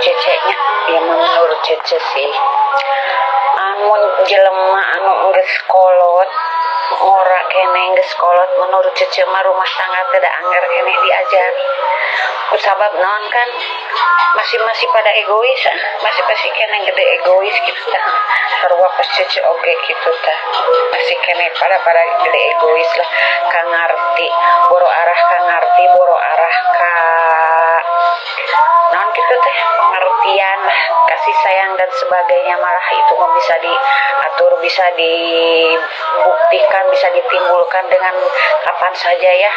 ceceknya ya menurut cece sih amun jelema anu geus kolot ora kene geus kolot menurut cece mah rumah tangga teh da anggar kene diajari kusabab naon kan masih pada egois masih kene gede egois gitu tah sarua pas cece oge gitu tah masih kene pada gede egois lah kangarti boro arah ka naon gitu teh pengertian lah kasih sayang dan sebagainya malah itu mah bisa diatur bisa dibuktikan bisa ditimbulkan dengan kapan saja ya.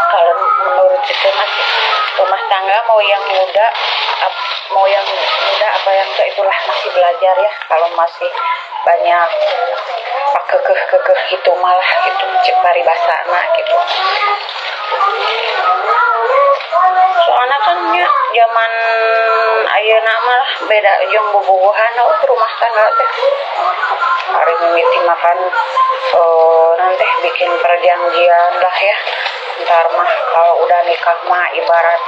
Kalau menurut itu masih rumah tangga mau yang muda apa yang tua itulah masih belajar ya kalau masih banyak kekeh gitu malah gitu cek paribasana gitu soalnya kan ya zaman ayeuna mah beda jeung bobogohan rumah tangga teh hari mimiti makan nanti bikin perjanjian lah ya ntar mah kalau udah nikah mah ibarat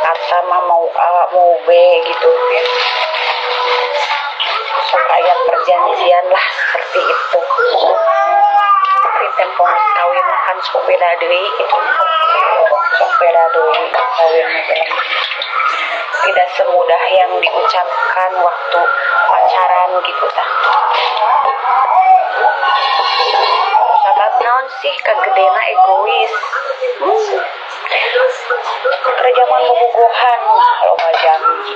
kata mah mau A mau B gitu ya sok aya perjanjian lah seperti itu tapi tempo kawin makan sok beda deui gitu sok beda deui kawin tidak semudah yang diucapkan waktu pacaran gitu tah sahabat naon sih kagedena egois pada zaman bobogohan loba janji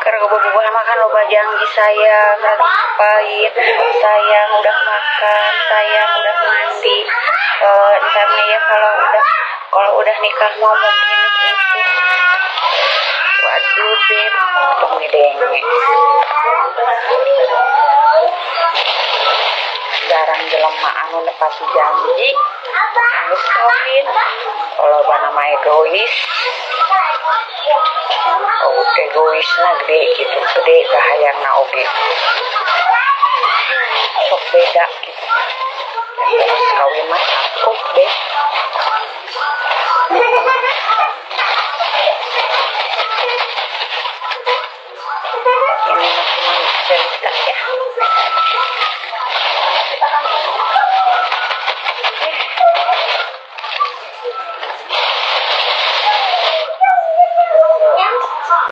karena bobogohan makan loba janji sayang lagi ngapain sayang udah makan sayang udah mandi misalnya ya kalau udah nikah mau mungkin itu waduh beb tong denge jarang jelema anu nepati janji geus kawin kalau nama egois egoisna gede gitu gede gahayangna oge sok beda gitu terus kawin mah cukup deh ini mah cuma cerita